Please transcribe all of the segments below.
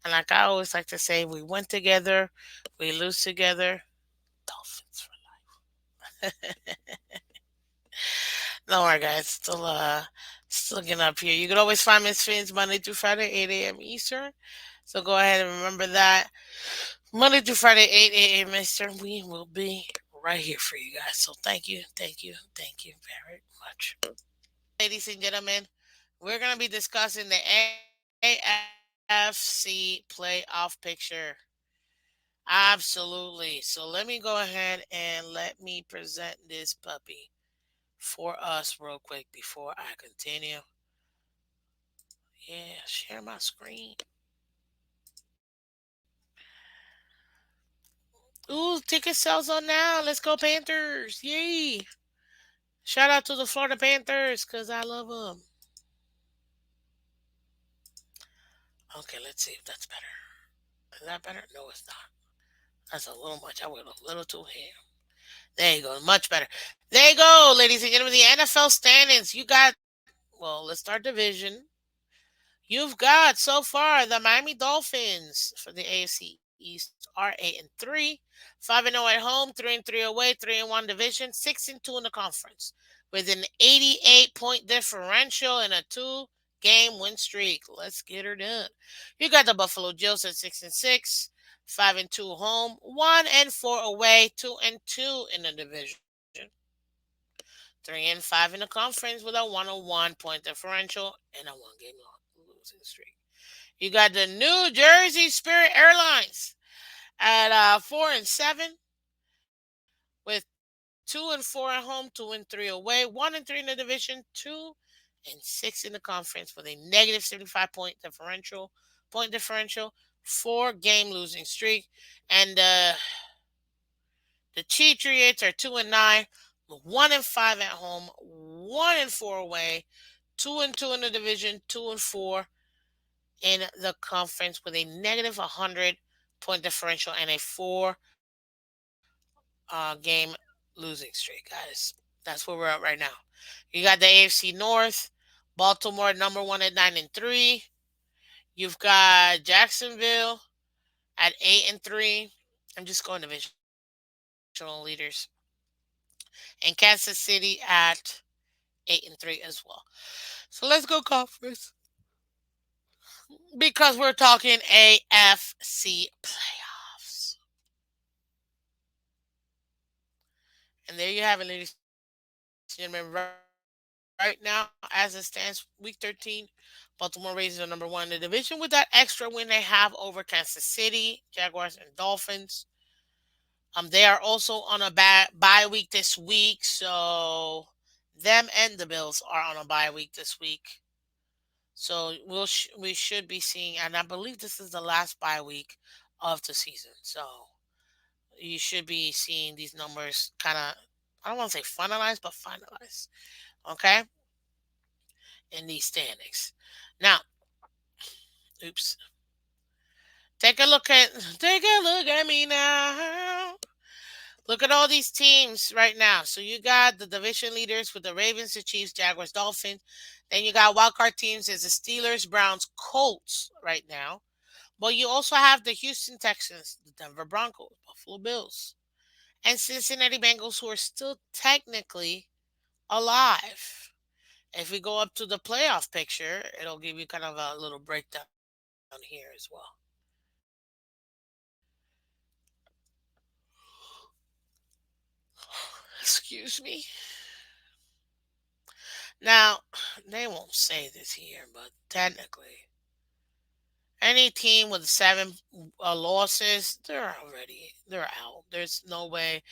And like I always like to say, we win together, we lose together. Dolphins for life. Don't worry, guys. Still getting up here. You can always find Miss Fins Monday through Friday, 8 a.m. Eastern. So go ahead and remember that. Monday through Friday, 8 a.m. Eastern. We will be right here for you guys. So thank you very much. Ladies and gentlemen, we're going to be discussing the AFC playoff picture. Absolutely. So let me go ahead and let me present this puppy for us real quick before I continue. Yeah, share my screen. Ooh, ticket sales on now. Let's go Panthers. Yay. Shout out to the Florida Panthers because I love them. Okay, let's see if that's better. Is that better? No, it's not. That's a little much. I went a little too ham. There you go. Much better. There you go, ladies and gentlemen. The NFL standings. You got, well, let's start division. You've got so far the Miami Dolphins for the AFC East are 8-3, 5-0 at home, 3-3 away, 3-1 division, 6-2 in the conference, with an 88-point differential and a two-game win streak. Let's get her done. You got the Buffalo Bills at 6-6, 5-2 home, 1-4 away, 2-2 in the division. 3-5 in the conference with a 101-point differential and a one-game losing streak. You got the New Jersey Spirit Airlines at 4-7 with 2-4 at home, 2-3 away, 1-3 in the division, 2-6 in the conference with a negative 75 point differential, 4-game losing streak, and the Patriots are 2-9, 1-5 at home, 1-4 away, 2-2 in the division, 2-4 in the conference with a negative 100 point differential and a four game losing streak, guys. That's where we're at right now. You got the AFC North, Baltimore number 1 at 9-3. You've got Jacksonville at 8-3. I'm just going divisional leaders. And Kansas City at 8-3 as well. So let's go conference because we're talking AFC playoffs. And there you have it, ladies and gentlemen. Right now, as it stands, week 13, Baltimore Ravens are number 1 in the division with that extra win they have over Kansas City, Jaguars, and Dolphins. They are also on a bye week this week, so them and the Bills are on a bye week this week. So we should be seeing, and I believe this is the last bye week of the season. So you should be seeing these numbers kind of, I don't want to say finalized, but finalized. Okay, in these standings. Now, oops. Take a look at me now. Look at all these teams right now. So you got the division leaders with the Ravens, the Chiefs, Jaguars, Dolphins. Then you got wildcard teams as the Steelers, Browns, Colts right now. But you also have the Houston Texans, the Denver Broncos, Buffalo Bills, and Cincinnati Bengals, who are still technically alive. If we go up to the playoff picture, it'll give you kind of a little breakdown here as well. Excuse me. Now, they won't say this here, but technically, any team with 7 losses, they're out. There's no way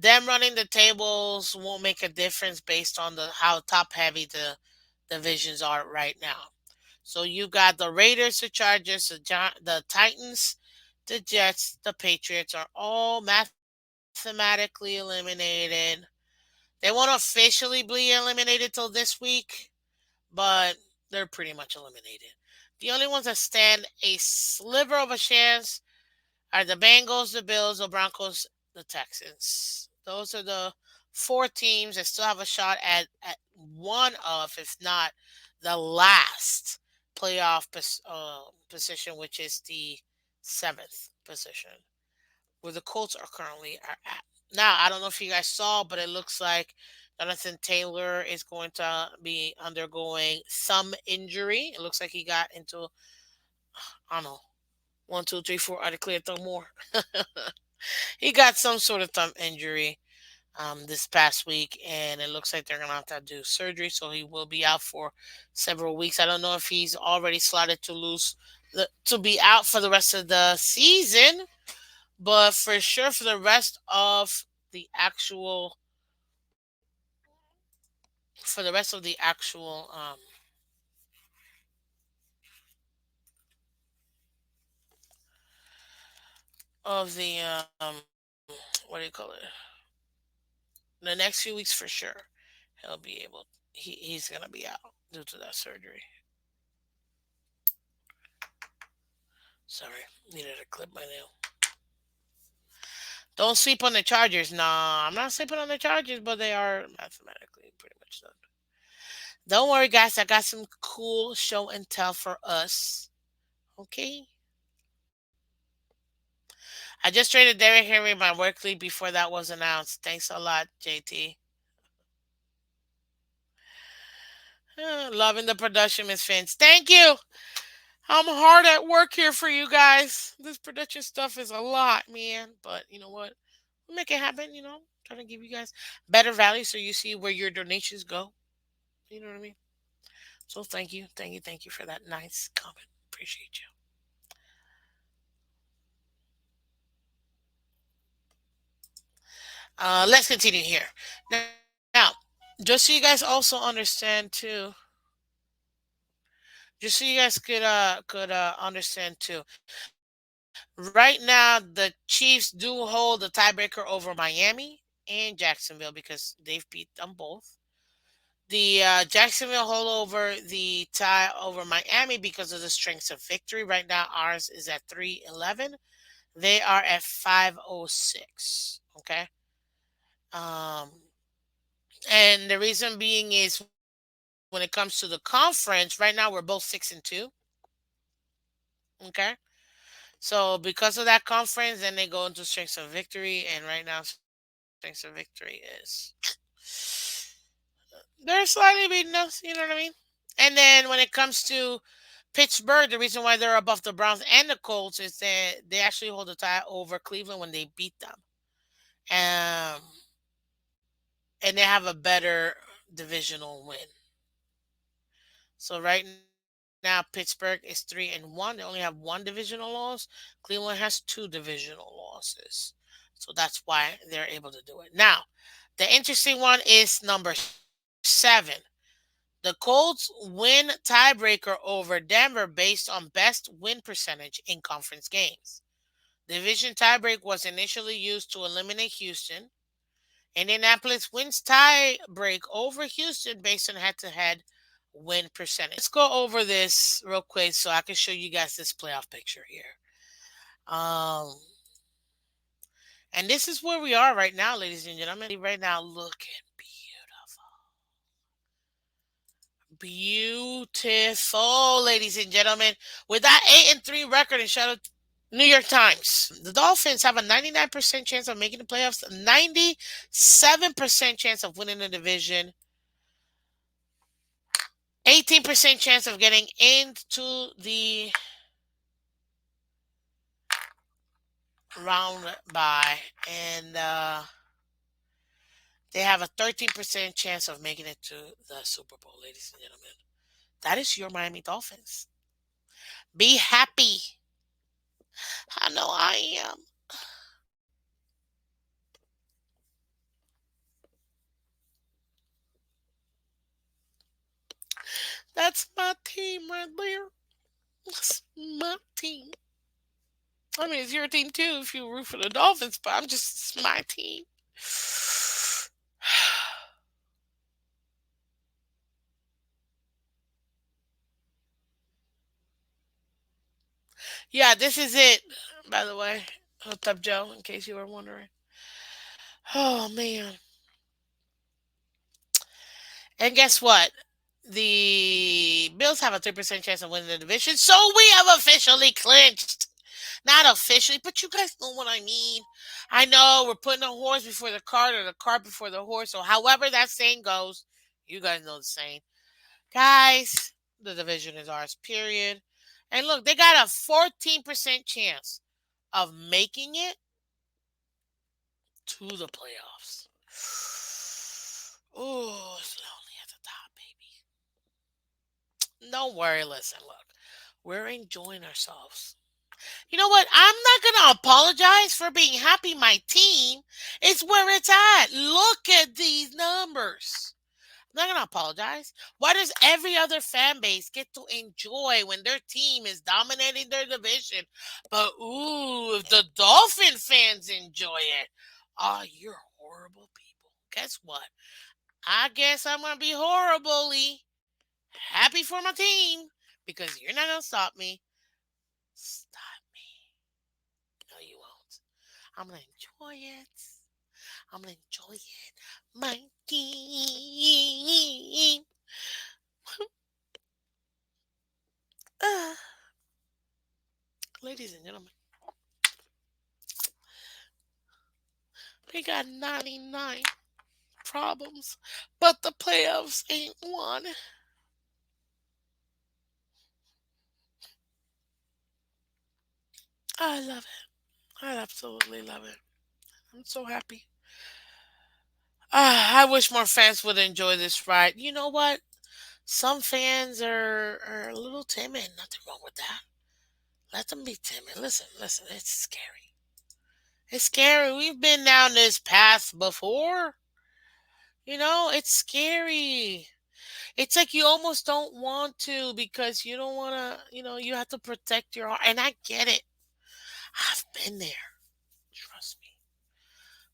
them running the tables won't make a difference based on the how top heavy the divisions are right now. So you got the Raiders, the Chargers, the Titans, the Jets, the Patriots are all mathematically eliminated. They won't officially be eliminated till this week, but they're pretty much eliminated. The only ones that stand a sliver of a chance are the Bengals, the Bills, the Broncos, the Texans. Those are the 4 teams that still have a shot at one of, if not the last playoff position, which is the seventh position, where the Colts are currently are at. Now, I don't know if you guys saw, but it looks like Jonathan Taylor is going to be undergoing some injury. It looks like he got into, I don't know, one, two, three, four. I declare thumb more. He got some sort of thumb injury this past week, and it looks like they're gonna have to do surgery. So he will be out for several weeks. I don't know if he's already slotted to to be out for the rest of the season, but for sure for the rest of the actual for the rest of the actual of the what do you call it? The next few weeks for sure, he'll be able. He's gonna be out due to that surgery. Sorry, needed to clip my nail. Don't sleep on the Chargers. Nah, I'm not sleeping on the Chargers, but they are mathematically pretty much done. Don't worry, guys. I got some cool show and tell for us. Okay. I just traded Derrick Henry in my work league before that was announced. Thanks a lot, JT. Loving the production, Miss Phins. Thank you. I'm hard at work here for you guys. This production stuff is a lot, man. But you know what? We'll make it happen, Trying to give you guys better value so you see where your donations go. You know what I mean? So thank you. Thank you. Thank you for that nice comment. Appreciate you. Let's continue here. Now, just so you guys also understand too, just so you guys could understand too. Right now, the Chiefs do hold the tiebreaker over Miami and Jacksonville because they've beat them both. The Jacksonville hold over the tie over Miami because of the strengths of victory. Right now, ours is at 311. They are at 506. Okay. Um, and the reason being is when it comes to the conference, right now we're both 6-2. Okay. So because of that conference, then they go into strengths of victory, and right now strengths of victory is they're slightly beating us. You know what I mean? And then when it comes to Pittsburgh, the reason why they're above the Browns and the Colts is that they actually hold the tie over Cleveland when they beat them, um, and they have a better divisional win. So right now, Pittsburgh is 3-1. They only have one divisional loss. Cleveland has two divisional losses. So that's why they're able to do it. Now, the interesting one is number 7. The Colts win tiebreaker over Denver based on best win percentage in conference games. The division tiebreak was initially used to eliminate Houston. Indianapolis wins tie break over Houston based on head-to-head win percentage. Let's go over this real quick so I can show you guys this playoff picture here. Um, and this is where we are right now, ladies and gentlemen. Right now, looking beautiful, ladies and gentlemen. With that 8-3 record, and shout out New York Times. The Dolphins have a 99% chance of making the playoffs, 97% chance of winning the division, 18% chance of getting into the round by, and they have a 13% chance of making it to the Super Bowl, ladies and gentlemen. That is your Miami Dolphins. Be happy. I know I am. That's my team right there. That's my team. I mean, it's your team too if you root for the Dolphins, but it's my team. Yeah, this is it, by the way. Hooked up Joe, in case you were wondering. Oh, man. And guess what? The Bills have a 3% chance of winning the division, so we have officially clinched. Not officially, but you guys know what I mean. I know we're putting the horse before the cart or the cart before the horse, or however that saying goes. You guys know the saying. Guys, the division is ours, period. And look, they got a 14% chance of making it to the playoffs. Oh, it's lonely at the top, baby. Don't worry, listen, look. We're enjoying ourselves. You know what? I'm not going to apologize for being happy my team is where it's at. Look at these numbers. I'm not going to apologize. Why does every other fan base get to enjoy when their team is dominating their division? But, ooh, if the Dolphin fans enjoy it, oh, you're horrible people. Guess what? I guess I'm going to be horribly happy for my team because you're not going to stop me. Stop me. No, you won't. I'm going to enjoy it. I'm going to enjoy it. My team. Uh, ladies and gentlemen, we got 99 problems, but the playoffs ain't one. I love it. I absolutely love it. I'm so happy. I wish more fans would enjoy this ride. You know what? Some fans are a little timid. Nothing wrong with that. Let them be timid. Listen, it's scary. It's scary. We've been down this path before. It's scary. It's like you almost don't want to because you don't want to, you have to protect your heart. And I get it. I've been there. Trust me.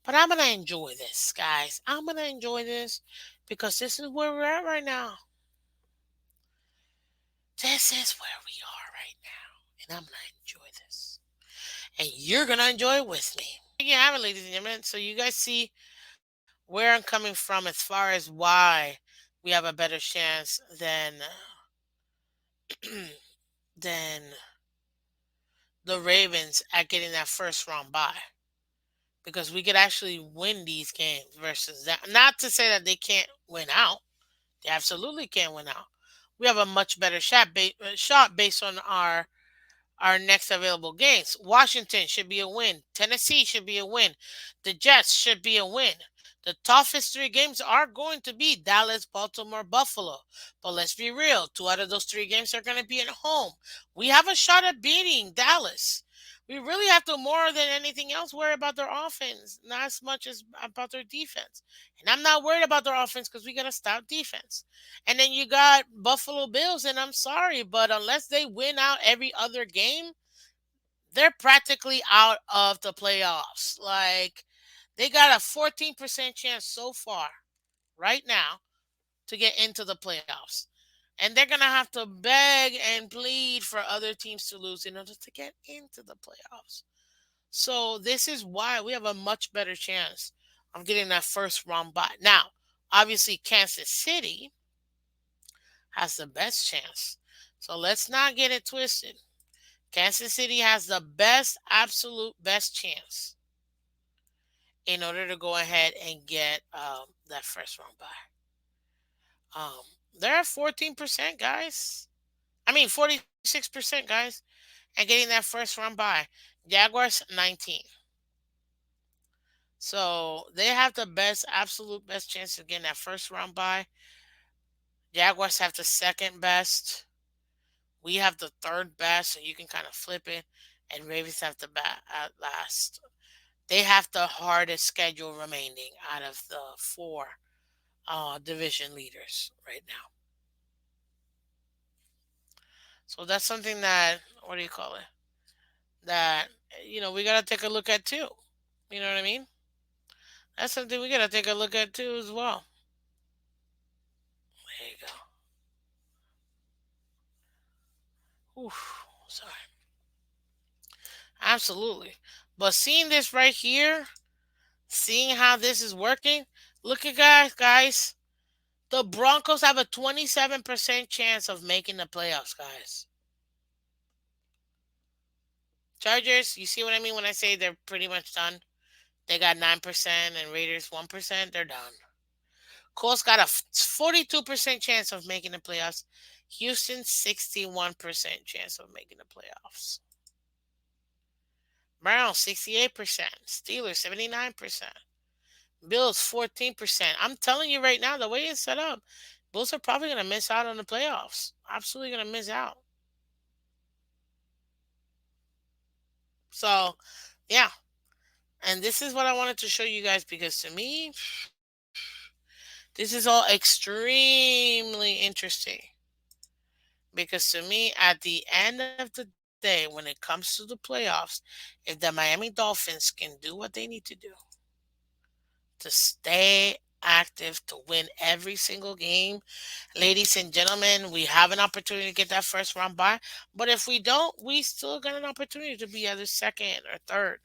But I'm going to enjoy this, guys. I'm going to enjoy this because this is where we're at right now. This is where we are right now. And I'm going to enjoy this. And you're going to enjoy it with me. There you have it, ladies and gentlemen. So you guys see where I'm coming from as far as why we have a better chance than the Ravens at getting that first round bye. Because we could actually win these games versus that. Not to say that they can't win out. They absolutely can win out. We have a much better shot based on our next available games. Washington should be a win. Tennessee should be a win. The Jets should be a win. The toughest three games are going to be Dallas, Baltimore, Buffalo. But let's be real, two out of those three games are going to be at home. We have a shot at beating Dallas. We really have to, more than anything else, worry about their offense, not as much as about their defense. And I'm not worried about their offense because we got a stout defense. And then you got Buffalo Bills, and I'm sorry, but unless they win out every other game, they're practically out of the playoffs. Like, they got a 14% chance so far, right now, to get into the playoffs. And they're going to have to beg and plead for other teams to lose in order to get into the playoffs. So, this is why we have a much better chance of getting that first round bye. Now, obviously, Kansas City has the best chance. So let's not get it twisted. Kansas City has the absolute best chance in order to go ahead and get that first round bye. They're at 14%, guys. I mean, 46%, guys, and getting that first round bye. Jaguars, 19. So they have the absolute best chance of getting that first round bye. Jaguars have the second best. We have the third best, so you can kind of flip it. And Ravens have the at last. They have the hardest schedule remaining out of the four division leaders right now. So that's something that, what do you call it? That, we got to take a look at too. You know what I mean? That's something we got to take a look at too as well. There you go. Oof, sorry. Absolutely. But seeing this right here, seeing how this is working, look at guys. The Broncos have a 27% chance of making the playoffs, guys. Chargers, you see what I mean when I say they're pretty much done? They got 9% and Raiders 1%. They're done. Colts got a 42% chance of making the playoffs. Houston, 61% chance of making the playoffs. Browns, 68%. Steelers, 79%. Bills, 14%. I'm telling you right now, the way it's set up, Bills are probably going to miss out on the playoffs. Absolutely going to miss out. So, yeah. And this is what I wanted to show you guys because to me, this is all extremely interesting. Because to me, at the end of the day, when it comes to the playoffs, if the Miami Dolphins can do what they need to do to stay active, to win every single game, ladies and gentlemen, we have an opportunity to get that first round bye. But if we don't, we still got an opportunity to be either second or third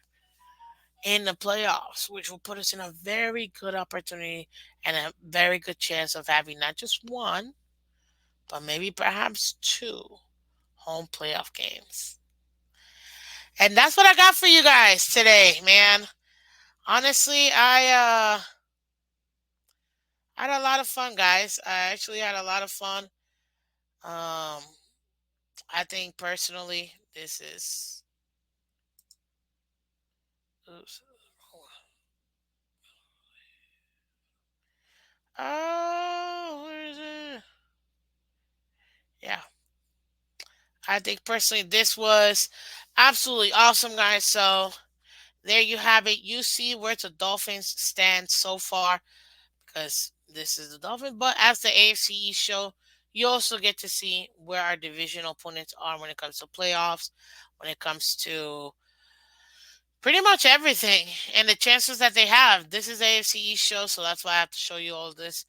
in the playoffs, which will put us in a very good opportunity and a very good chance of having not just one, but maybe perhaps two home playoff games. And that's what I got for you guys today, man. Honestly, I had a lot of fun, guys. I actually had a lot of fun. Um, I think personally, this is. Oops. Oh, where is it? Yeah, I think personally, this was absolutely awesome, guys. So there you have it. You see where the Dolphins stand so far because this is the Dolphins. But as the AFC East show, you also get to see where our divisional opponents are when it comes to playoffs, when it comes to pretty much everything, and the chances that they have. This is AFC East show, so that's why I have to show you all this.